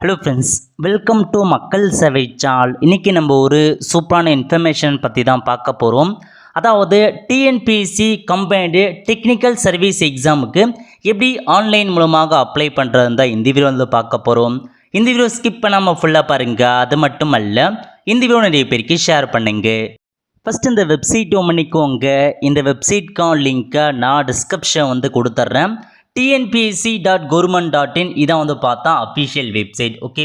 Hello friends, welcome to மக்கள் சேவை சால். இன்றைக்கி நம்ம ஒரு சூப்பரான இன்ஃபர்மேஷன் பற்றி தான் பார்க்க போகிறோம். அதாவது டிஎன்பிஎஸ்சி கம்பைன்டு டெக்னிக்கல் சர்வீஸ் எக்ஸாமுக்கு எப்படி ஆன்லைன் மூலமாக அப்ளை பண்ணுறது தான் இந்த வீடியோ வந்து பார்க்க போகிறோம். இந்த வீடியோ ஸ்கிப் பண்ணாமல் ஃபுல்லாக பாருங்கள். அது மட்டும் அல்ல, இந்த வீடியோ நிறைய பேருக்கு ஷேர் பண்ணுங்க. ஃபஸ்ட்டு இந்த வெப்சைட் பண்ணிக்கோங்க. இந்த வெப்சைட்கான லிங்க்கை நான் டிஸ்கிரிப்ஷன் வந்து கொடுத்துட்றேன். tnpsc.government.in இதான் வந்து பார்த்தா அஃபிஷியல் வெப்சைட். ஓகே,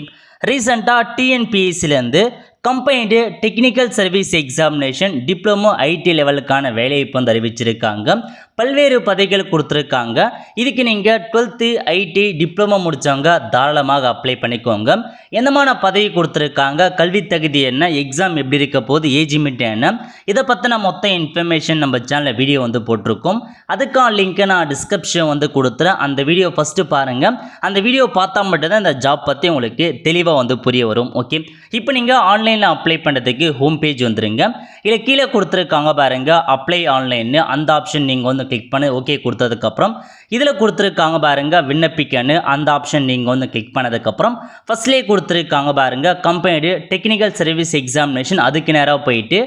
ரீசெண்டாக டிஎன்பிஎஸ்சிலேருந்து combined technical service examination diploma IT லெவலுக்கான வேலையை இப்போ வந்து அறிவிச்சிருக்காங்க. பல்வேறு பதவிகள் கொடுத்துருக்காங்க. இதுக்கு நீங்கள் 12th ஐடி டிப்ளமோ முடித்தவங்க தாராளமாக அப்ளை பண்ணிக்கோங்க. எந்தமான பதவி கொடுத்துருக்காங்க, கல்வி தகுதி என்ன, எக்ஸாம் எப்படி இருக்க போது, ஏஜ் லிமிட் என்ன, இதை பற்றின மொத்த இன்ஃபர்மேஷன் நம்ம சேனலில் வீடியோ வந்து போட்டிருக்கோம். அதுக்கான லிங்க்கை நான் டிஸ்கிரிப்ஷன் வந்து கொடுத்துறேன். அந்த வீடியோ ஃபஸ்ட்டு பாருங்கள். அந்த வீடியோ பார்த்தா மட்டும்தான் இந்த ஜாப் பற்றி உங்களுக்கு தெளிவாக வந்து புரிய வரும். ஓகே, இப்போ நீங்கள் ஆன்லைனில் அப்ளை பண்ணுறதுக்கு ஹோம் பேஜ் வந்துடுங்க. இல்லை கீழே கொடுத்துருக்காங்க பாருங்கள், அப்ளை ஆன்லைன்னு, அந்த ஆப்ஷன் நீங்கள் வந்து கிளிக் பண்ணி ஓகே கொடுத்ததுக்கப்புறம் இதில் கொடுத்துருக்காங்க பாருங்கள் விண்ணப்பிக்கன்னு, அந்த ஆப்ஷன் நீங்கள் வந்து கிளிக் பண்ணதுக்கப்புறம் ஃபஸ்ட்லேயே கொடுத்துருக்காங்க பாருங்கள் கம்பைன்டு டெக்னிக்கல் சர்வீஸ் எக்ஸாமினேஷன், அதுக்கு நேராக போயிட்டு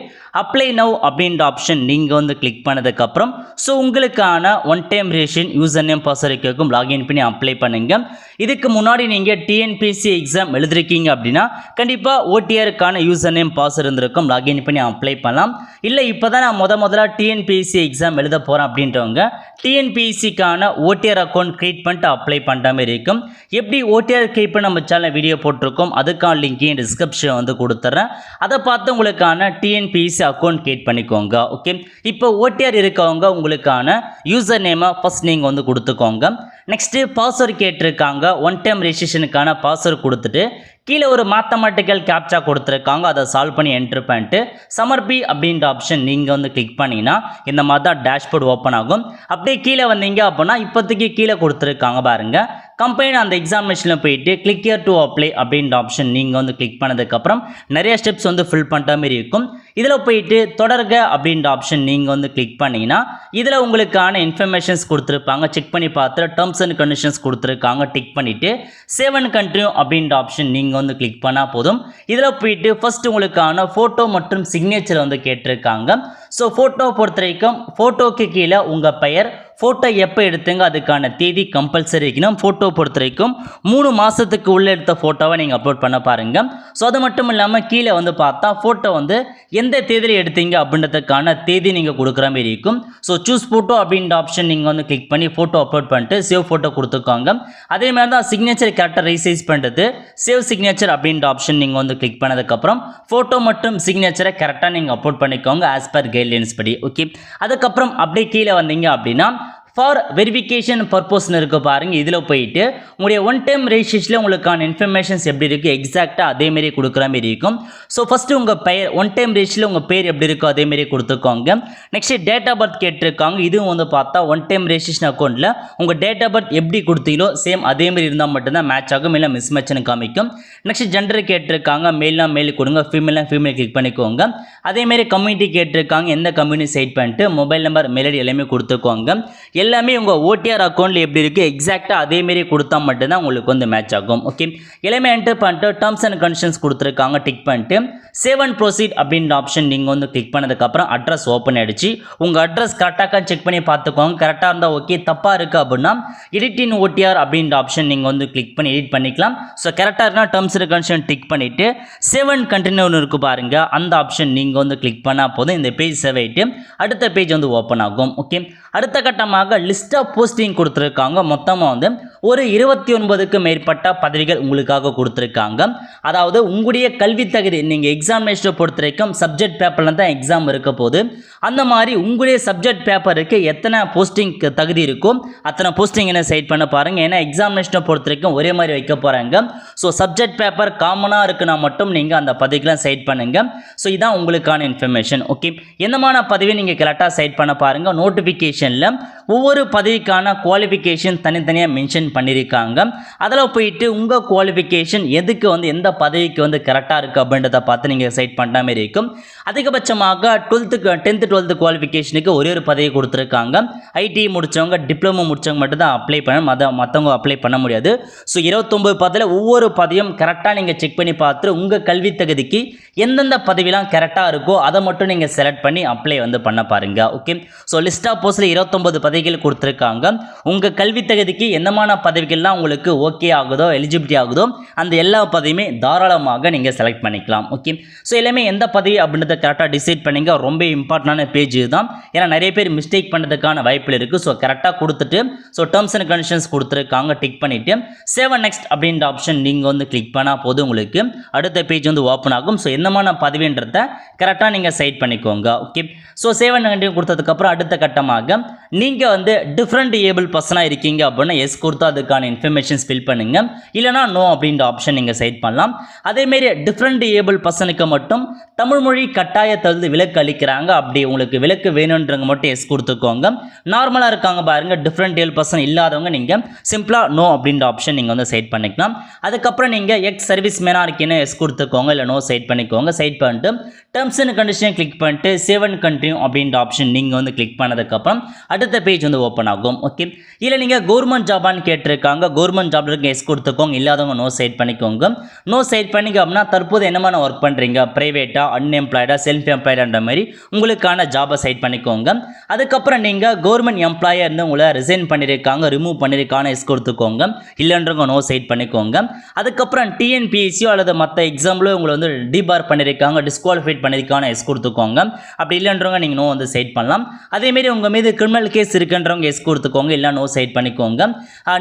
அப்ளை நவ் அப்படின்ற ஆப்ஷன் நீங்கள் வந்து கிளிக் பண்ணதுக்கப்புறம் ஸோ உங்களுக்கான one time registration user name password கேட்கும், லாகின் பண்ணி அப்ளை பண்ணுங்கள். இதுக்கு முன்னாடி நீங்கள் டிஎன்பிஎஸ்சி எக்ஸாம் எழுதிருக்கீங்க அப்படின்னா கண்டிப்பாக ஓடிஆருக்கான யூசர் நேம் பாஸ்வேர்டு இருந்திருக்கும், லாகின் பண்ணி அப்ளை பண்ணலாம். இல்லை இப்போ தான் நான் முதல்ல டிஎன்பிஎஸ்சி எக்ஸாம் எழுத போகிறேன் அப்படின்றவங்க டிஎன்பிஎஸ்சிக்கான ஓடிஆர் அக்கௌண்ட் கிரியேட் பண்ணிட்டு அப்ளை பண்ணுற மாதிரி இருக்கும். எப்படி ஓடிஆர் கிரியேட் பண்ண நம்ம சேனல் வீடியோ போட்டிருக்கோம், அதுக்கான லிங்கையும் டிஸ்கிரிப்ஷன் வந்து கொடுத்துட்றேன். அதை பார்த்து உங்களுக்கான டிஎன்பிஎஸ்சி அக்கௌண்ட் கிரியேட் பண்ணிக்கோங்க. ஓகே, இப்போ ஓடிஆர் இருக்கவங்க உங்களுக்கான யூசர் நேமை ஃபஸ்ட் நீங்கள் வந்து கொடுத்துக்கோங்க. நெக்ஸ்ட்டு பாஸ்வேர்டு கேட்டிருக்காங்க. ஒன் டைம் ரெஜிஸ்ட்ரேஷனுக்கான பாஸ்வேர்டு கொடுத்துட்டு கீழே ஒரு மேத்தமெட்டிக்கல் கேப்சா கொடுத்துருக்காங்க, அதை சால்வ் பண்ணி என்ட்ரு பண்ணிட்டு சமர்ப்பி அப்படின்ற ஆப்ஷன் நீங்கள் வந்து கிளிக் பண்ணிங்கன்னா இந்த மாதிரி தான் டேஷ்போர்டு ஓப்பன் ஆகும். அப்படியே கீழே வந்தீங்க அப்படின்னா இப்போதைக்கு கீழே கொடுத்துருக்காங்க பாருங்கள் கம்பெனி அந்த எக்ஸாமினேஷனில் போயிட்டு கிளிக் ஹியர் டு அப்ளை அப்படின்ற ஆப்ஷன் நீங்கள் வந்து கிளிக் பண்ணதுக்கப்புறம் நிறைய ஸ்டெப்ஸ் வந்து ஃபில் பண்ணுற மாதிரி இருக்கும். இதில் போயிட்டு தொடர்க அப்படின்ற ஆப்ஷன் நீங்கள் வந்து கிளிக் பண்ணிங்கன்னா இதில் உங்களுக்கான இன்ஃபர்மேஷன்ஸ் கொடுத்துருப்பாங்க, செக் பண்ணி பார்த்து டேர்ம்ஸ் அண்ட் கண்டிஷன்ஸ் கொடுத்துருக்காங்க, டிக் பண்ணிவிட்டு சேவ் அண்ட் கண்டினியூ அப்படின்ற ஆப்ஷன் நீங்கள் வந்து கிளிக் பண்ணால் போதும். இதில் போயிட்டு ஃபஸ்ட்டு உங்களுக்கான ஃபோட்டோ மற்றும் சிக்னேச்சர் வந்து கேட்டிருக்காங்க. ஸோ ஃபோட்டோ பொறுத்த வரைக்கும் ஃபோட்டோக்கு கீழே உங்கள் பெயர், ஃபோட்டோ எப்போ எடுத்துங்க அதுக்கான தேதி கம்பல்சரி இருக்கணும். ஃபோட்டோ பொறுத்த வரைக்கும் 3 மாதத்துக்கு உள்ளே எடுத்த ஃபோட்டோவை நீங்கள் அப்லோட் பண்ண பாருங்கள். ஸோ அது மட்டும் இல்லாமல் கீழே வந்து பார்த்தா ஃபோட்டோ வந்து எந்த தேதியில் எடுத்தீங்க அப்படின்றதுக்கான தேதி நீங்கள் கொடுக்குற மாதிரி இருக்கும். ஸோ சூஸ் ஃபோட்டோ அப்படின்ற ஆப்ஷன் நீங்கள் வந்து கிளிக் பண்ணி ஃபோட்டோ அப்லோட் பண்ணிட்டு சேவ் ஃபோட்டோ கொடுத்துக்கோங்க. அதே மாதிரி தான் சிக்னேச்சர் கரெக்டாக ரைசைஸ் பண்ணுறது, சேவ் சிக்னேச்சர் அப்படின்ற ஆப்ஷன் நீங்கள் வந்து கிளிக் பண்ணதுக்கப்புறம் ஃபோட்டோ மற்றும் சிக்னேச்சரை கரெக்டாக நீங்கள் அப்லோட் பண்ணிக்கோங்க ஆஸ் பர் கைட்லைன்ஸ் படி. ஓகே, அதுக்கப்புறம் அப்படியே கீழே வந்தீங்க அப்படின்னா ஃபார் வெரிஃபிகேஷன் பர்பஸ்ன்னு இருக்க பாருங்கள். இதில் போயிட்டு உங்களுடைய ஒன் டைம் ரெஜிஸ்ட்ரேஷனில் உங்களுக்கான இன்ஃபர்மேஷன்ஸ் எப்படி இருக்குது எக்ஸாக்டாக அதேமாரி கொடுக்குற மாதிரி இருக்கும். ஸோ ஃபஸ்ட்டு உங்கள் பெயர், ஒன் டைம் ரெஜிஸ்ட்ரேஷனில் உங்கள் பேர் எப்படி இருக்கோ அதேமாரி கொடுத்துக்கோங்க. நெக்ஸ்ட்டு டேட் ஆஃப் பர்த் கேட்டிருக்காங்க. இதுவும் வந்து பார்த்தா ஒன் டைம் ரெஜிஸ்ட்ரேஷன் அக்கௌண்ட்டில் உங்கள் டேட் ஆஃப் பர்த் எப்படி கொடுத்தீங்களோ சேம் அதேமாரி இருந்தால் மட்டும்தான் மேட்ச் ஆகும், இல்லை மிஸ் மேட்ச்னு காமிக்கும். நெக்ஸ்ட் ஜெண்டர் கேட்டிருக்காங்க, மேல்னா மேல் கொடுங்க, ஃபீமேல்னா ஃபீமேல் கிளிக் பண்ணிக்கோங்க. அதேமாரி கம்யூனிட்டி கேட்டிருக்காங்க, எந்த கம்யூனிட்டி செட் பண்ணிட்டு மொபைல் நம்பர், மெயில் ஐடி எல்லாமே கொடுத்துக்கோங்க. எல்லாமே உங்கள் ஓடிஆர் அக்கௌண்ட்டில் எப்படி இருக்குது எக்ஸாக்டாக அதேமாரி கொடுத்தா மட்டும்தான் உங்களுக்கு வந்து மேட்ச் ஆகும். ஓகே, எல்லாமே என்டர் பண்ணிட்டு டேர்ம்ஸ் அண்ட் கண்டிஷன்ஸ் கொடுத்துருக்காங்க, டிக் பண்ணிட்டு சேவ் அண்ட் ப்ரொசீட் அப்படின்ற ஆப்ஷன் நீங்கள் வந்து கிளிக் பண்ணதுக்கப்புறம் அட்ரஸ் ஓப்பன் ஆகிடுச்சு. உங்கள் அட்ரஸ் கரெக்டாக செக் பண்ணி பார்த்துக்கோங்க. கரெக்டாக இருந்தால் ஓகே, தப்பாக இருக்குது அப்படின்னா எடிட் இன் ஓடிஆர் அப்படின்ற ஆப்ஷன் நீங்கள் வந்து கிளிக் பண்ணி எடிட் பண்ணிக்கலாம். ஸோ கரெக்டாக இருந்தால் டேர்ம்ஸ் அண்ட் கண்டிஷன் டிக் பண்ணிவிட்டு சேவ் அண்ட் கண்டினியூன்னு இருக்குது பாருங்கள், அந்த ஆப்ஷன் நீங்கள் வந்து கிளிக் பண்ணால் போதும். இந்த பேஜ் சேவ் ஆகிட்டு அடுத்த பேஜ் வந்து ஓப்பன் ஆகும். ஓகே, அடுத்த கட்டமாக லிஸ்ட் ஆஃப் போஸ்டிங் கொடுத்துருக்காங்க. மொத்தமாக வந்து ஒரு 29க்கு மேற்பட்ட பதவிகள் உங்களுக்காக கொடுத்துருக்காங்க. அதாவது உங்களுடைய கல்வி தகுதி, நீங்கள் எக்ஸாமினேஷனை பொறுத்த வரைக்கும் சப்ஜெக்ட் பேப்பரில் தான் எக்ஸாம் இருக்க போது, அந்த மாதிரி உங்களுடைய சப்ஜெக்ட் பேப்பருக்கு எத்தனை போஸ்டிங் தகுதி இருக்கோ அத்தனை போஸ்டிங் என்ன சைட் பண்ண பாருங்கள். ஏன்னா எக்ஸாமினேஷனை பொறுத்த வரைக்கும் ஒரே மாதிரி வைக்க போகிறாங்க. ஸோ சப்ஜெக்ட் பேப்பர் காமனாக இருக்குன்னா மட்டும் நீங்கள் அந்த பதவிக்கெலாம் சைட் பண்ணுங்கள். ஸோ இதான் உங்களுக்கான இன்ஃபர்மேஷன். ஓகே, என்னமான பதவி நீங்கள் கரெக்டாக சைட் பண்ண பாருங்கள். நோட்டிஃபிகேஷனில் ஒவ்வொரு பதவிக்கான குவாலிஃபிகேஷன் தனித்தனியாக மென்ஷன் பண்ணியிருக்காங்க. அதில் போயிட்டு உங்கள் குவாலிஃபிகேஷன் எதுக்கு வந்து எந்த பதவிக்கு வந்து கரெக்டாக இருக்குது அப்படின்றத பார்த்து நீங்கள் செலக்ட் பண்ணுற மாதிரி இருக்கும். அதிகபட்சமாக 10th 12th குவாலிஃபிகேஷனுக்கு ஒரே ஒரு பதவி கொடுத்துருக்காங்க. ஐடிஐ முடித்தவங்க டிப்ளமோ முடித்தவங்க மட்டும் தான் அப்ளை பண்ண, மற்றவங்க அப்ளை பண்ண முடியாது. ஸோ 29 பதவியில் ஒவ்வொரு பதவியும் கரெக்டாக நீங்கள் செக் பண்ணி பார்த்து உங்கள் கல்வி தகுதிக்கு எந்தெந்த பதவிலாம் கரெக்டாக இருக்கோ அதை மட்டும் நீங்கள் செலக்ட் பண்ணி அப்ளை வந்து பண்ண பாருங்க. ஓகே, ஸோ லிஸ்ட் ஆஃப் போஸ்ட்டில் 29 பதவிகள் கொடுத்துருக்காங்க. உங்கள் கல்வி தகுதிக்கு எந்தமான பதவிகள்லாம் உங்களுக்கு ஓகே ஆகுதோ எலிஜிபிலிட்டி ஆகுதோ அந்த எல்லா பதவியுமே தாராளமாக நீங்கள் செலக்ட் பண்ணிக்கலாம். ஓகே, ஸோ எல்லாமே எந்த பதவி அப்படின்றத கரெக்டாக டிசைட் பண்ணிங்க. ரொம்ப இம்பார்ட்டண்டான பேஜ் தான். ஏன்னா நிறைய பேர் மிஸ்டேக் பண்ணுறதுக்கான வாய்ப்பு இருக்குது. ஸோ கரெக்டாக கொடுத்துட்டு ஸோ டேர்ம்ஸ் அண்ட் கண்டிஷன்ஸ் கொடுத்துருக்காங்க, டிக் பண்ணிவிட்டு சேவ் அண்ட் நெக்ஸ்ட் அப்படின்ற ஆப்ஷன் நீங்கள் வந்து கிளிக் பண்ணால் போதும், உங்களுக்கு அடுத்த பேஜ் வந்து ஓப்பன் ஆகும். ஸோ என்னமான பதவின்றத கரெக்டாக நீங்கள் செட் பண்ணிக்கோங்க. Okay, so save and continue கொடுத்ததுக்கப்புறம் அடுத்த கட்டமாக நீங்கள் வந்து டிஃப்ரெண்ட் ஏபிள் பர்சனாக இருக்கீங்க அப்படின்னா எஸ் கொடுத்து அதுக்கான இன்ஃபர்மேஷன்ஸ் ஃபில் பண்ணுங்க, இல்லைனா நோ அப்படின்ற ஆப்ஷன் நீங்கள் செட் பண்ணலாம். அதேமாரி டிஃப்ரெண்ட் ஏபிள் பர்சனுக்கு மட்டும் தமிழ் மொழி கட்டாய தகுதி விலக்கு அளிக்கிறாங்க. அப்படி உங்களுக்கு விலக்கு வேணுன்றவங்க மட்டும் எஸ் கொடுத்துக்கோங்க. நார்மலாக இருக்காங்க பாருங்கள், டிஃப்ரெண்ட் ஏபிள் பர்சன் இல்லாதவங்க நீங்கள் சிம்பிளாக நோ அப்படின்ற ஆப்ஷன் நீங்கள் வந்து செட் பண்ணிக்கலாம். அதுக்கப்புறம் நீங்கள் எக்ஸ் சர்வீஸ் மேனாக இருக்கீங்கன்னா எஸ் கொடுத்துக்கோங்க, இல்லை நோ செட் பண்ணிக்கோங்க. செட் பண்ணிட்டு டேர்ம்ஸ் அண்ட் கண்டிஷன் கிளிக் பண்ணிட்டு சேவ் அண்ட் கண்டினியூ அப்படின்ற ஆப்ஷன் நீங்கள் வந்து கிளிக் பண்ணதுக்கப்புறம் அடுத்த பேஜ் வந்து ஓப்பன் ஆகும். ஓகே, இல்லை நீங்கள் கவர்மெண்ட் ஜாபான்னு கேட்டிருக்காங்க, கவர்மெண்ட் ஜாப்ல இருக்க எஸ் கொடுத்துக்கோங்க, இல்லாதவங்க நோ செட் பண்ணிக்கோங்க. நோ செட் பண்ணிங்க அப்படின்னா தற்போது என்னமான ஒர்க் பண்ணுறீங்க, ப்ரைவேட்டா அன்எம்ப்ளாய்டா செல்ஃப் எம்ப்ளாய்டுன்ற மாதிரி உங்களுக்கான ஜாபை செட் பண்ணிக்கோங்க. அதுக்கப்புறம் நீங்கள் கவர்மெண்ட் எம்ப்ளாயாக இருந்து உங்களை ரிசைன் பண்ணியிருக்காங்க, ரிமூவ் பண்ணியிருக்கான எஸ் கொடுத்துக்கோங்க, இல்லைன்றவங்க நோ செட் பண்ணிக்கோங்க. அதுக்கப்புறம் டிஎன்பிஎஸ்சியோ அல்லது மற்ற எக்ஸாம்பிளோ உங்களை வந்து டிபார் பண்ணியிருக்காங்க, டிஸ்குவாலிஃபைட் பண்ணியிருக்கான எஸ் கொடுத்துக்கோங்க. அப்படி இல்லைன்றவங்க நீங்கள் நோ வந்து செட் பண்ணலாம். அதேமாரி உங்கள் மீது கிரிமினல் கேஸ் இருக்குன்றவங்க எஸ் கொடுத்துக்கோங்க, இல்லை நோ செட் பண்ணிக்கோங்க.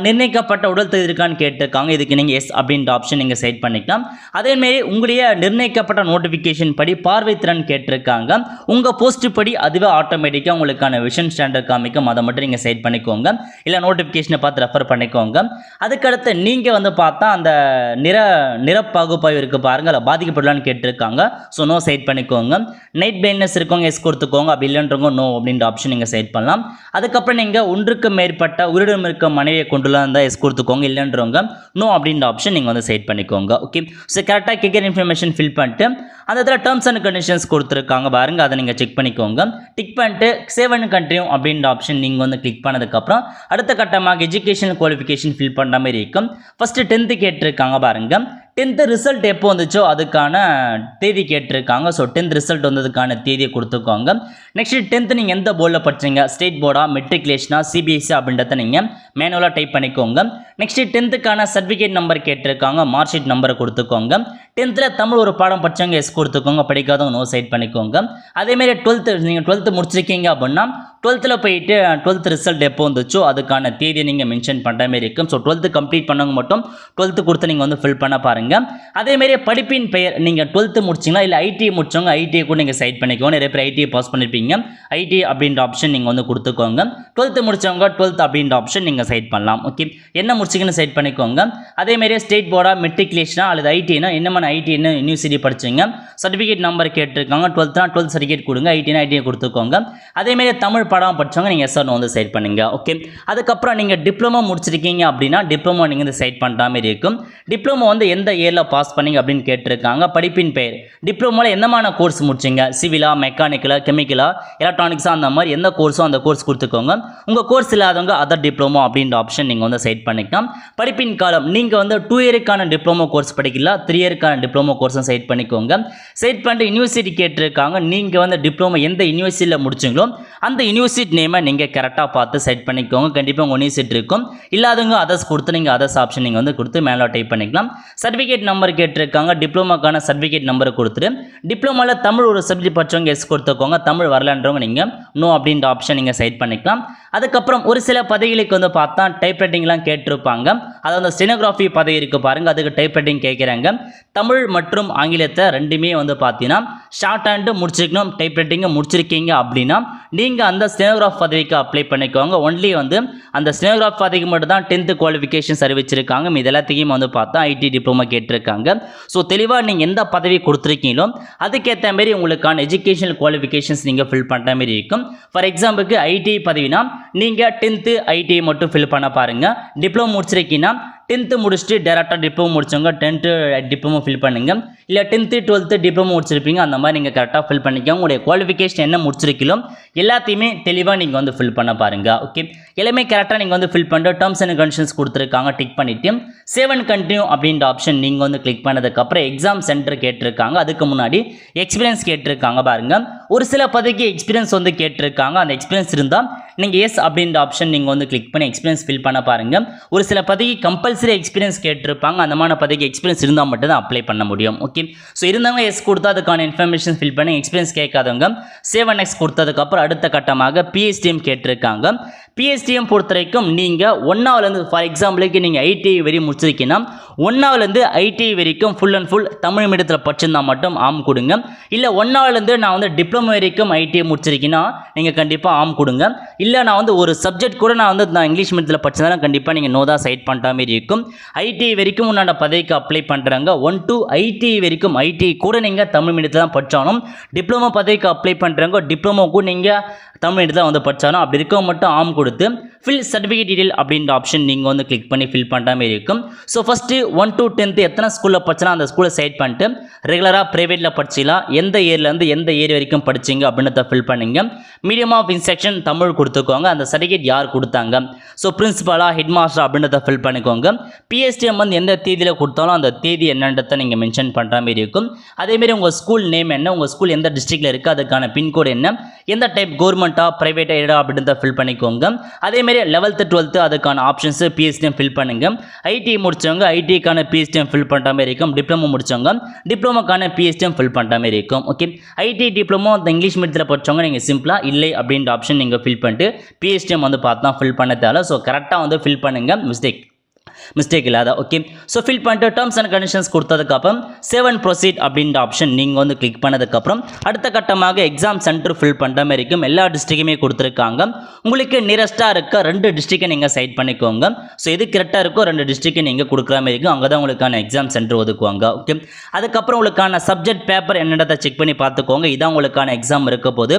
நிர்ணயிக்கப்பட்ட உடல் தகுதி இருக்கான்னு கேட்டிருக்காங்க, இதுக்கு நீங்கள் எஸ் அப்படின்ற ஆப்ஷன் நீங்கள் செட் பண்ணிக்கலாம். அதேமாரி உங்களுடைய நிர்ணயிக்கப்பட்ட நோட்டிஃபிகேஷன் படி பார்வை திறன் கேட்டிருக்காங்க, உங்கள் போஸ்ட் படி அதுவே ஆட்டோமேட்டிக்காக உங்களுக்கான விஷன் ஸ்டாண்டர்ட் காமிக்கும், அதை மட்டும் நீங்கள் செட் பண்ணிக்கோங்க, இல்லை நோட்டிஃபிகேஷனை பார்த்து ரெஃபர் பண்ணிக்கோங்க. அதுக்கடுத்து நீங்கள் வந்து பார்த்தா அந்த நிறப்பாகுப்பாய்வு இருக்குது பாருங்கள், அதில் பாதிக்கப்படலான்னு கேட்டிருக்காங்க. ஸோ நோ செட் பண்ணிக்கோங்க. நைட் பிளைண்ட்னஸ் இருக்கவங்க எஸ் கொடுத்துக்கோங்க, அப்படி இல்லைன்றவங்க நோ அப்படின்ற ஆப்ஷன் நீங்கள் செட் பண்ணலாம். அதுக்கப்புறம் நீங்கள் ஒன்றுக்கு மேற்பட்ட உயிரிடம் இருக்க மனைவியை கொண்டுலாம் இருந்தால் எஸ் கொடுத்துக்கோங்க, இல்லைன்றவங்க நோ அப்படின்ற ஆப்ஷன் நீங்கள் வந்து செட் பண்ணிக்கோங்க. ஓகே, ஸோ கரெக்டாக கேட்குற இன்ஃபர்மேஷன் ஃபில் பண்ணிட்டு அந்த இடத்துல டேர்ம்ஸ் அண்ட் கண்டிஷன்ஸ் கொடுத்துருக்காங்க பாருங்க, அதை நீங்கள் செக் பண்ணிக்கோங்க. டிக் பண்ணிட்டு சேவ் அண்ட் கண்டினியூ அப்படின்ற ஆப்ஷன் நீங்கள் வந்து கிளிக் பண்ணதுக்கப்புறம் அடுத்த கட்டமாக எஜுகேஷன் குவாலிஃபிகேஷன் ஃபில் பண்ணுற மாதிரி இருக்கும். ஃபஸ்ட்டு 10th கேட்டிருக்காங்க பாருங்க, 10th ரிசல்ட் எப்போ வந்துச்சோ அதுக்கான தேதி கேட்டிருக்காங்க. ஸோ 10th ரிசல்ட் வந்ததுக்கான தேதியை கொடுத்துக்கோங்க. நெக்ஸ்ட் 10th நீங்கள் எந்த போர்டில் படிச்சிங்க, ஸ்டேட் போர்டா மெட்ரிகுலேஷனா சிபிஎஸ்சி அப்படின்றத நீங்கள் மேனுவலாக டைப் பண்ணிக்கோங்க. நெக்ஸ்ட் 10th சர்டிஃபிகேட் நம்பர் கேட்டிருக்காங்க, மார்க் ஷீட் நம்பரை கொடுத்துக்கோங்க. 10th தமிழ் ஒரு பாடம் படித்தவங்க எஸ் கொடுத்துக்கோங்க, படிக்காதவங்க நோ சைட் பண்ணிக்கோங்க. அதேமாரி 12th நீங்கள் 12th முடிச்சிருக்கீங்க அப்படின்னா 12th போயிட்டு 12th ரிசல்ட் எப்போ வந்துச்சோ அதுக்கான தேதியை நீங்கள் மென்ஷன் பண்ணுற மாதிரி இருக்கும். ஸோ 12th கம்ப்ளீட் பண்ணவங்க மட்டும் 12th கொடுத்து நீங்கள் வந்து ஃபில் பண்ண பாருங்கள். அதேமாரி படிப்பின் பெயர் நீங்கள் 12th முடிச்சிங்களா இல்லை ஐடிஐ முடிச்சவங்க ஐடிஐ கூட நீங்கள் சைட் பண்ணிக்கோங்க. நிறைய பேர் ஐடிஐ பாஸ் பண்ணியிருப்பீங்க, ஐடிஐ அப்படின்ற ஆப்ஷன் நீங்கள் வந்து கொடுத்துக்கோங்க. 12th முடிச்சவங்க 12th அப்படின்ற ஆப்ஷன் நீங்கள் சைட் பண்ணலாம். ஓகே, என்ன முடிச்சிங்கன்னு சைட் பண்ணிக்கோங்க. அதேமாரி ஸ்டேட் போர்டா மெட்ரிகுலேஷனா அல்லது ஐடிஐனா என்னமான ஐடிஐன்னு யூனிவர்சிட்டி படிச்சிங்க, சர்டிஃபிகேட் நம்பர் கேட்டிருக்காங்க. 12th சர்டிஃபிகேட் கொடுங்க, ஐடிஐ கொடுத்துக்கோங்க. அதேமாரி தமிழ் படம் படிச்சவங்க நீங்கள் எஸ் வந்து சைட் பண்ணுங்க. ஓகே, அதுக்கப்புறம் நீங்கள் டிப்ளமோ முடிச்சிருக்கீங்க அப்படின்னா டிப்ளமோ நீங்கள் வந்து சைட் பண்ணுற மாதிரி இருக்கும். டிப்ளமோ வந்து எந்த இயரில் பாஸ் பண்ணீங்க அப்படின்னு கேட்டிருக்காங்க. படிப்பின் பெயர், டிப்ளமோவில் என்னமான கோர்ஸ் முடிச்சிங்க, சிவிலா மெக்கானிக்கலா கெமிக்கலா எலக்ட்ரானிக்ஸா அந்த மாதிரி எந்த கோர்ஸோ அந்த கோர்ஸ் கொடுத்துக்கோங்க. உங்கள் கோர்ஸ் இல்லாதவங்க அதர் டிப்ளமோ அப்படின்ற ஆப்ஷன் நீங்கள் வந்து சைட் பண்ணிக்கலாம். படிப்பின் காலம் நீங்கள் வந்து 2 இயருக்கான டிப்ளமோ கோர்ஸ் படிக்கலாம், 3 இயருக்கான டிப்ளமோ கோர்ஸும் சைட் பண்ணிக்கோங்க. சைட் பண்ணிட்டு யூனிவர்சிட்டி கேட்டிருக்காங்க, நீங்கள் வந்து டிப்ளமோ எந்த யூனிவர்சிட்டியில் முடிச்சிங்களோ அந்த யூனிவர்சிட்டி நேமை நீங்கள் கரெக்டாக பார்த்து செட் பண்ணிக்கோங்க. கண்டிப்பாக உங்கள் யூனிவர்சிட்டி இருக்கும், இல்லாதவங்க அதர்ஸ் கொடுத்து நீங்கள் அதர்ஸ் ஆப்ஷன் நீங்கள் வந்து கொடுத்து மேலே டைப் பண்ணிக்கலாம். சர்டிஃபிகேட் நம்பர் கேட்டிருக்காங்க, டிப்ளமோக்கான சர்டிஃபிகேட் நம்பரை கொடுத்துட்டு டிப்ளமோவில் தமிழ் ஒரு சப்ஜெக்ட் படிச்சவங்க எஸ் கொடுத்துக்கோங்க, தமிழ் வரலன்றவங்க நீங்கள் நோ அப்படின்ற ஆப்ஷன் நீங்கள் செட் பண்ணிக்கலாம். அதுக்கப்புறம் ஒரு சில பதவிகளுக்கு வந்து பார்த்தா டைப் ரைட்டிங்லாம் கேட்டிருப்பாங்க, அதாவது ஸ்டெனோகிராஃபி பதவி இருக்குது பாருங்கள், அதுக்கு டைப் ரைட்டிங் கேட்குறாங்க. தமிழ் மற்றும் ஆங்கிலத்தை ரெண்டுமே வந்து பார்த்தீங்கன்னா ஷார்ட் ஹேண்டு முடிச்சிருக்கணும், டைப் ரைட்டிங்கை முடிச்சிருக்கீங்க அப்படின்னா நீங்கள் அந்த ஸ்டெனோகிராஃப் பதவிக்கு அப்ளை பண்ணிக்கோங்க. ஒன்லி வந்து அந்த ஸ்டெனோகிராஃப் பதவிக்கு மட்டும் தான் 10th குவாலிஃபிகேஷன்ஸ் அறிவிச்சிருக்காங்க. இது எல்லாத்தையும் வந்து பார்த்தா ஐடி டிப்ளமோ கேட்டிருக்காங்க. ஸோ தெளிவாக நீங்கள் எந்த பதவி கொடுத்துருக்கீங்களோ அதுக்கேற்ற மாரி உங்களுக்கான எஜுகேஷனல் குவாலிஃபிகேஷன்ஸ் நீங்கள் ஃபில் பண்ணுற மாதிரி இருக்கும். ஃபார் எக்ஸாம்பிளுக்கு ஐடிஐ பதவினா நீங்கள் 10th ஐடிஐ மட்டும் ஃபில் பண்ண பாருங்கள். டிப்ளமோ முடிச்சிருக்கீங்கன்னா 10th முடிச்சுட்டு டேரெக்டாக டிப்ளமோ முடிச்சவங்க 10th டிப்ளமோ ஃபில் பண்ணுங்கள். இல்லை 10th 12th டிப்ளமோ முடிச்சிருப்பீங்க, அந்த மாதிரி நீங்கள் கரெக்டாக ஃபில் பண்ணிக்கோங்க. உங்களுடைய குவாலிஃபிகேஷன் என்ன முடிச்சிருக்கீங்களோ எல்லாத்தையுமே தெளிவாக நீங்கள் வந்து ஃபில் பண்ண பாருங்கள். ஓகே, எல்லாமே கரெக்டாக நீங்கள் வந்து ஃபில் பண்ணிட்டு டேர்ம்ஸ் அண்ட் கண்டிஷன்ஸ் கொடுத்துருக்காங்க, டிக் பண்ணிவிட்டு சேவ் அண்ட் கண்டினியூ அப்படின்ற ஆப்ஷன் நீங்கள் வந்து கிளிக் பண்ணதுக்கப்புறம் எக்ஸாம் சென்டர் கேட்டிருக்காங்க. அதுக்கு முன்னாடி எக்ஸ்பீரியன்ஸ் கேட்டிருக்காங்க பாருங்கள். ஒரு சில பதவிக்கு எக்ஸ்பீரியன்ஸ் வந்து கேட்டிருக்காங்க. அந்த எக்ஸ்பீரியன்ஸ் இருந்தால் நீங்கள் எஸ் அப்படின்ற ஆப்ஷன் நீங்கள் வந்து கிளிக் பண்ணி எக்ஸ்பீரியன்ஸ் ஃபில் பண்ண பாருங்கள். ஒரு சில பதவிக்கு கம்பல்சரி எக்ஸ்பீரியன்ஸ் கேட்டிருப்பாங்க. அந்த மாதிரி பதவிக்கு எக்ஸ்பீரியன்ஸ் இருந்தால் மட்டும் தான் அப்ளை பண்ண முடியும். ஓகே, ஸோ இருந்தவங்க எஸ் கொடுத்தா அதுக்கான இன்ஃபர்மேஷன் ஃபில் பண்ணி எக்ஸ்பீரியன்ஸ் கேட்காதவங்க சேவ் அண்ட் நெக்ஸ்ட் கொடுத்ததுக்கப்புறம் அடுத்த கட்டமாக பிஎஸ்டிஎம் கேட்டிருக்காங்க. பிஎஸ்டிஎம் பொறுத்த வரைக்கும் நீங்கள் 1ஆவதுலேருந்து ஃபார் எக்ஸாம்பிளுக்கு நீங்கள் ஐடிஐ வரை முடிச்சிருக்கீங்கன்னா 1ஆவதுலேருந்து ஐடிஐ வரைக்கும் ஃபுல் அண்ட் ஃபுல் தமிழ் மீடியத்தில் படிச்சிருந்தா மட்டும் ஆம் கொடுங்க. இல்லை 1ஆவதுலேருந்து நான் வந்து டிப்ளமோ வரைக்கும் ஐடிஐ முடிச்சிருக்கீங்கன்னா நீங்கள் கண்டிப்பாக ஆம் கொடுங்க. இல்லை நான் வந்து ஒரு சப்ஜெக்ட் கூட நான் இங்கிலீஷ் மீடியத்தில் படிச்சதாலும் கண்டிப்பாக நீங்கள் நோ தான் சைட் பண்ணுற மாதிரி இருக்கும். ஐடிஐ வரைக்கும் உன்னோட பதவிக்கு அப்ளை பண்ணுறாங்க. 1 to ஐடிஐ வரைக்கும் ஐடிஐ கூட நீங்கள் தமிழ் மீடியத்தில் தான் படித்தாலும், டிப்ளமோ பதவிக்கு அப்ளை பண்ணுறாங்க டிப்ளமோக்கும் நீங்கள் தமிழ் மீடியத்தில் வந்து படித்தாலும் அப்படி இருக்கவங்க மட்டும் ஆம் கொடுத்து ஃபில் சர்டிஃபிகேட் டீடைல் அப்படின்ற ஆப்ஷன் நீங்கள் வந்து கிளிக் பண்ணி ஃபில் பண்ணுற மாதிரி இருக்கும். ஸோ ஃபஸ்ட்டு 1 to 10th எத்தனை ஸ்கூலில் படிச்சனா அந்த ஸ்கூலை சைட் பண்ணிட்டு ரெகுலராக ப்ரைவேட்டில் படிச்சிக்கலாம், எந்த இயர்லேருந்து எந்த இயர் வரைக்கும் படிச்சிங்க அப்படின்றத ஃபில் பண்ணிங்க. மீடியம் ஆஃப் இன்ஸ்ட்ரக்ஷன் தமிழ் கொடுத்துக்கோங்க. அந்த சர்டிஃபிகேட் யார் கொடுத்தாங்க, ஸோ பிரின்சிபலா ஹெட் மாஸ்டர் அப்படின்றத ஃபில் பண்ணிக்கோங்க. பிஎஸ்டிஎம் வந்து எந்த தேதியில் கொடுத்தாலும் அந்த தேதி என்னன்றதை நீங்கள் மென்ஷன் பண்ணுற மாதிரி இருக்கும். அதேமாரி உங்கள் ஸ்கூல் நேம் என்ன, உங்கள் ஸ்கூல் எந்த டிஸ்ட்ரிக்டில் இருக்குது, அதுக்கான பின்கோடு என்ன, எந்த டைப் கவர்மெண்ட்டா ப்ரைவேட்டாக எடா அப்படின்றத ஃபில் பண்ணிக்கோங்க. அதேமாரி 11th 12th அதுக்கான ஆப்ஷன்ஸ் பிஎஸ்டிஎம் ஃபில் பண்ணுங்க. ஐடி முடிச்சவங்க ஐடிக்கான பிஎஸ்டிஎம் ஃபில் பண்ணுற மாதிரி இருக்கும். டிப்ளமோ முடிச்சவங்க டிப்ளமோக்கான பிஎஸ்டிஎம் ஃபில் பண்ணுற மாதிரி இருக்கும். ஓகே, ஐடி டிப்ளமோ அந்த இங்கிலீஷ் மீடியத்தில் படிச்சவங்க நீங்கள் சிம்பிளாக இல்லை அப்படின்ற ஆப்ஷன் நீங்கள் ஃபில் பண்ணிட்டு பிஎஸ்டிஎம் வந்து பார்த்து தான் ஃபில் பண்ண தேவை. ஸோ கரெக்டாக வந்து ஃபில் பண்ணுங்கள், மிஸ்டேக் இல்லாத. ஓகே, ஸோ ஃபில் பண்ணிட்டு டேர்ம்ஸ் அண்ட் கண்டிஷன்ஸ் கொடுத்ததுக்கப்புறம் சேவ் அண்ட் ப்ரொசீட் அப்படின்ற ஆப்ஷன் நீங்கள் வந்து கிளிக் பண்ணதுக்கப்புறம் அடுத்த கட்டமாக எக்ஸாம் சென்டர் ஃபில் பண்ணுற மாதிரி இருக்கும். எல்லா டிஸ்ட்ரிக்ட்டுமே கொடுத்துருக்காங்க. உங்களுக்கு நியரஸ்ட்டாக இருக்க 2 டிஸ்ட்ரிக்டை நீங்கள் சைட் பண்ணிக்கோங்க. ஸோ எது கரெக்டாக இருக்கோ 2 டிஸ்ட்ரிக்டை நீங்கள் கொடுக்குற மாதிரி இருக்கும். அங்கே தான் உங்களுக்கான எக்ஸாம் சென்டர் ஒதுக்குவாங்க. ஓகே, அதுக்கப்புறம் உங்களுக்கான சப்ஜெக்ட் பேப்பர் என்னன்றதை செக் பண்ணி பார்த்துக்கோங்க. இதான் உங்களுக்கான எக்ஸாம் இருக்க போது.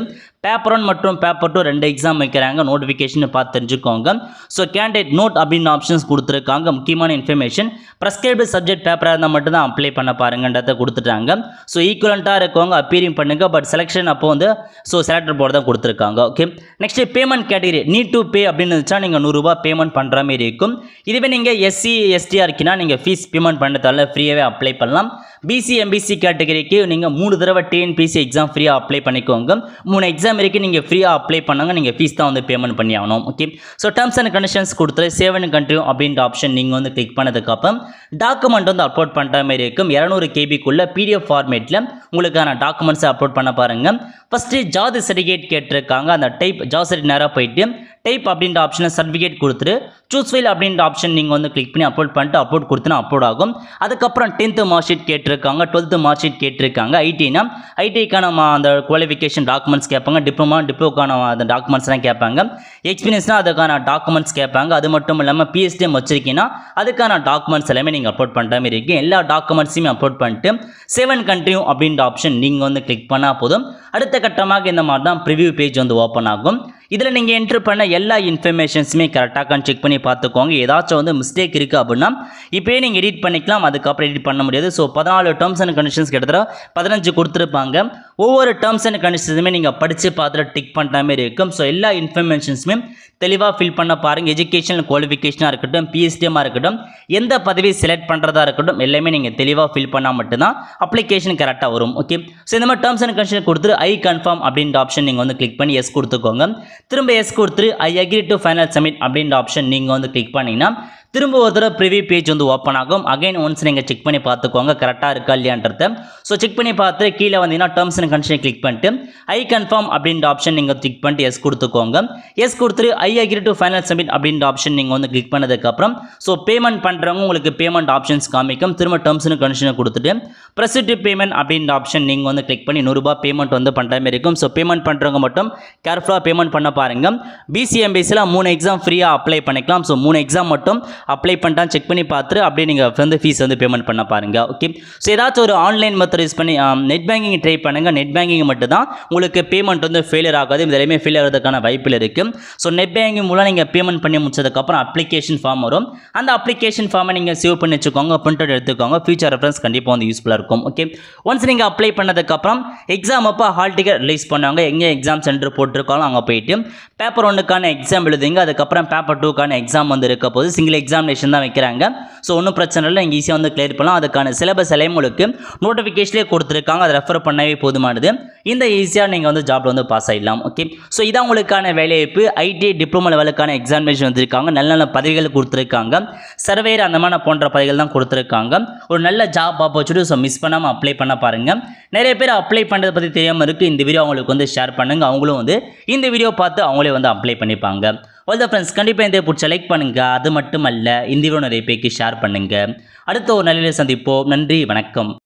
பேப்பர் 1 மற்றும் பேப்பர் 2 2 எக்ஸாம் வைக்கிறாங்க. நோட்டிஃபிகேஷன் பார்த்து தெரிஞ்சுக்கோங்க. ஸோ கேண்டிடேட் நோட் அப்படின்னு ஆப்ஷன்ஸ் கொடுத்துருக்காங்க. முக்கியமான இன்ஃபர்மேஷன் ப்ரெஸ்கிரைப்டு சப்ஜெக்ட் பேப்பராக இருந்தால் மட்டும் தான் அப்ளை பண்ண பாருங்கன்றதை கொடுத்துட்டாங்க. ஸோ ஈக்குவலண்ட்டாக இருக்கவங்க அப்பீரிங் பண்ணுங்க. பட் செலெக்ஷன் அப்போ வந்து ஸோ செலக்டர் போர்டு தான் கொடுத்துருக்காங்க. Okay, next payment category need to pay அப்படின்னு இருந்துச்சா நீங்கள் 100 ரூபாய் பேமெண்ட் பண்ணுற மாதிரி இருக்கும். இதுவே நீங்கள் எஸ்சி எஸ்டியாக இருக்கீங்கன்னா நீங்கள் ஃபீஸ் பேமெண்ட் பண்ணதால ஃப்ரீயாகவே அப்ளை பண்ணலாம். பிசி எம்பிசி கேட்டகரிக்கு நீங்கள் 3 தடவை டிஎன்பிசி எக்ஸாம் ஃப்ரீயாக அப்ளை பண்ணிக்கோங்க. 3 எக்ஸாம் வரைக்கும் நீங்கள் ஃப்ரீயாக அப்ளை பண்ணாங்க, நீங்கள் ஃபீஸ் தான் வந்து பேமெண்ட் பண்ணி ஆகணும். Okay, so terms and conditions கொடுத்து சேவ் அண்ட் கண்டினியூ அப்படின்ற ஆப்ஷன் நீங்கள் வந்து கிளிக் பண்ணதுக்கப்புறம் டாக்குமெண்ட் வந்து அப்லோட் பண்ணுற மாதிரி இருக்கும். 200 KBக்குள்ள பிடிஎஃப் ஃபார்மேட்டில் உங்களுக்கான டாக்குமெண்ட்ஸை அப்லோட் பண்ண பாருங்கள். ஃபஸ்ட்டு ஜாதி சர்டிஃபிகேட் கேட்டிருக்காங்க. அந்த டைப் ஜாப் சர்டிஃபிகேட் நேராக போயிட்டு டைப் அப்படின்ற ஆப்ஷனை சர்டிஃபிகேட் கொடுத்துட்டு சூஸ் ஃபைல் அப்படின்ற ஆப்ஷன் நீங்கள் வந்து கிளிக் பண்ணி அப்லோட் பண்ணிட்டு அப்லோட் கொடுத்துனா அப்லோட் ஆகும். அதுக்கப்புறம் 10th மார்க் ஷீட் கேட்டிருக்காங்க, 12th மார்க் ஷீட் கேட்டிருக்காங்க. ஐடினா ஐடிக்கான அந்த குவாலிஃபிகேஷன் டாக்குமெண்ட்ஸ் கேட்பாங்க. டிப்ளோக்கான அந்த டாக்குமெண்ட்ஸ்லாம் கேட்பாங்க. எக்ஸ்பீரியன்ஸ்னால் அதுக்கான டாக்குமெண்ட்ஸ் கேட்பாங்க. அது மட்டும் இல்லாமல் பிஎஸ்டிஎம் வச்சிருக்கீங்கன்னா அதுக்கான டாக்குமெண்ட்ஸ் எல்லாமே நீங்கள் அப்லோட் பண்ணுற மாதிரி இருக்கும். எல்லா டாக்குமெண்ட்ஸையுமே அப்லோட் பண்ணிட்டு சேவ் அண்ட் கண்டினியூ அப்படின்ற ஆப்ஷன் நீங்கள் வந்து கிளிக் பண்ணால் போதும். அடுத்த கட்டமாக இந்த மாதிரி தான் ப்ரிவ்யூ பேஜ் வந்து ஓப்பன் ஆகும். இதில் நீங்கள் என்ட்ரு பண்ண எல்லா இன்ஃபர்மேஷன்ஸுமே கரெக்டாக செக் பண்ணி பார்த்துக்கோங்க. ஏதாச்சும் வந்து மிஸ்டேக் இருக்குது அப்படின்னா இப்போயே நீங்கள் எடிட் பண்ணிக்கலாம், அதுக்கப்புறம் எடிட் பண்ண முடியாது. ஸோ 14 டேர்ம்ஸ் அண்ட் கண்டிஷன்ஸ் கிட்டத்தட்ட 15 கொடுத்துருப்பாங்க. ஒவ்வொரு டேர்ம்ஸ் அண்ட் கண்டிஷன்ஸுமே நீங்கள் படித்து பார்த்துட்டு டிக் பண்ணுற மாதிரி இருக்கும். ஸோ எல்லா இன்ஃபர்மேஷன்ஸுமே தெளிவாக ஃபில் பண்ண பாருங்கள். எஜுகேஷனல் குவாலிஃபிகேஷனாக இருக்கட்டும், பிஎஸ்டிஎம்மாக இருக்கட்டும், எந்த பதவி செலக்ட் பண்ணுறதா இருக்கட்டும், எல்லாமே நீங்கள் தெளிவாக ஃபில் பண்ணால் மட்டும்தான் அப்ளிகேஷன் கரெக்டாக வரும். ஓகே, ஸோ இந்த மாதிரி டேர்ம்ஸ் அண்ட் கண்டிஷன் கொடுத்துட்டு ஐ கன்ஃபார்ம் அப்படின்ற ஆப்ஷன் நீங்கள் வந்து கிளிக் பண்ணி எஸ் கொடுத்துக்கோங்க. திரும்ப எஸ் கொடுத்துட்டு I agree to final submit அப்படின்ற ஆப்ஷன் நீங்கள் வந்து கிளிக் பண்ணிங்கன்னா திரும்ப ஒரு தடவை ப்ரிவ்யூ பேஜ் வந்து ஓப்பன் ஆகும். அகைன் ஒன்ஸ் நீங்கள் செக் பண்ணி பார்த்துக்கோங்க கரெக்டாக இருக்கா இல்லையான்றத. ஸோ செக் பண்ணி பார்த்து கீழே வந்தீங்கன்னா டேர்ம்ஸ் அண்ட் கண்டிஷன் கிளிக் பண்ணிட்டு ஐ கன்ஃபார்ம் அப்படின்ற ஆப்ஷன் நீங்கள் கிளிக் பண்ணிட்டு எஸ் கொடுத்துக்கோங்க. எஸ் கொடுத்துட்டு I agree to final submit அப்படின்ற ஆப்ஷன் நீங்கள் வந்து கிளிக் பண்ணதுக்கப்புறம் ஸோ பேமெண்ட் பண்ணுறவங்க உங்களுக்கு பேமெண்ட் ஆப்ஷன்ஸ் காமிக்கும். திரும்ப டேர்ம்ஸ் அண்ட் கண்டிஷனை கொடுத்துட்டு ப்ரெசிட் பேமெண்ட் அப்படின்ற ஆப்ஷன் நீங்கள் வந்து கிளிக் பண்ணி 100 ரூபாய் பேமெண்ட் வந்து பண்ணுற மாதிரி இருக்கும். ஸோ பேமெண்ட் பண்ணுறவங்க மட்டும் கேர்ஃபுல்லாக பேமெண்ட் பண்ண பாருங்கள். பிசிஎம்பிசியில் 3 எக்ஸாம் ஃப்ரீயாக அப்ளை பண்ணிக்கலாம். ஸோ 3 எக்ஸாம் மட்டும் அப்ளை பண்ணிட்டான் செக் பண்ணி பார்த்துட்டு அப்படியே நீங்கள் வந்து ஃபீஸ் வந்து பேமெண்ட் பண்ண பாருங்கள். ஓகே, ஸோ ஏதாச்சும் ஒரு ஆன்லைன் மெத்தட் யூஸ் பண்ணி நெட் பேங்கிங் ட்ரை பண்ணுங்கள். நெட் பேங்கிங் மட்டும் தான் உங்களுக்கு பேமெண்ட் வந்து ஃபெயிலியர் ஆகாது, இது எல்லாமே ஃபெயிலியர் ஆகிறதுக்கான வாய்ப்பில் இருக்குது. ஸோ நெட் பேங்கிங் மூலம் நீங்கள் பேமெண்ட் பண்ணி முடிச்சதுக்கப்புறம் அப்ளிகேஷன் ஃபார்ம் வரும். அந்த அப்ளிகேஷன் ஃபார்மை நீங்கள் சேவ் பண்ணி வச்சுக்கோங்க, பிரிண்ட் அவுட் எடுத்துக்கோங்க. ஃபியூச்சர் ரெஃபரன்ஸ் கண்டிப்பாக வந்து யூஸ்ஃபுல்லாக இருக்கும். ஓகே, ஒன்ஸ் நீங்கள் அப்ளை பண்ணதுக்கப்புறம் எக்ஸாம் அப்போ ஹால் டிக்கெட் ரிலீஸ் பண்ணுவாங்க. எங்கே எக்ஸாம் சென்டர் போட்டிருக்காலும் அங்கே போயிட்டு பேப்பர் 1க்கான எக்ஸாம் எழுதுங்க. அதுக்கப்புறம் பேப்பர் 2க்கான எக்ஸாம் வந்து இருக்க போது சிங்கிள் எக்ஸாமினேஷன் தான் வைக்கிறாங்க. ஸோ ஒன்றும் பிரச்சனை இல்லை, நீங்கள் ஈஸியாக வந்து கிளியர் பண்ணலாம். அதுக்கான சிலபஸ் எல்லாம் உங்களுக்கு நோட்டிஃபிகேஷன்லேயே கொடுத்துருக்காங்க, அதை ரெஃபர் பண்ணவே போதுமானது. இந்த ஈஸியாக நீங்கள் வந்து ஜாப்ல வந்து பாஸ் ஆகிடலாம். ஓகே, ஸோ இதான் உங்களுக்கான வேலைவாய்ப்பு. ஐடி டிப்ளமோ லெவலுக்கான எக்ஸாமினேஷன் வந்திருக்காங்க. நல்ல நல்ல பதவிகள் கொடுத்துருக்காங்க. சர்வேயர் அந்த மாதிரி போன்ற பதவிகள் தான் கொடுத்துருக்காங்க. ஒரு நல்ல ஜாப் ஆப்பர்ச்சுனிட்டி. ஸோ மிஸ் பண்ணாமல் அப்ளை பண்ண பாருங்கள். நிறைய பேர் அப்ளை பண்ணுறதை பற்றி தெரியாமல் இருக்குது. இந்த வீடியோ அவங்களுக்கு வந்து ஷேர் பண்ணுங்கள். அவங்களும் வந்து இந்த வீடியோ பார்த்து அவங்களே வந்து அப்ளை பண்ணிப்பாங்க. ஆல் த ஃப்ரெண்ட்ஸ், கண்டிப்பாக இந்த பிடிச்ச லைக் பண்ணுங்கள். அது மட்டும் அல்ல, இந்த வீடியோ நிறைய பேருக்கு ஷேர் பண்ணுங்கள். அடுத்த ஒரு நல்ல சந்திப்போம். நன்றி, வணக்கம்.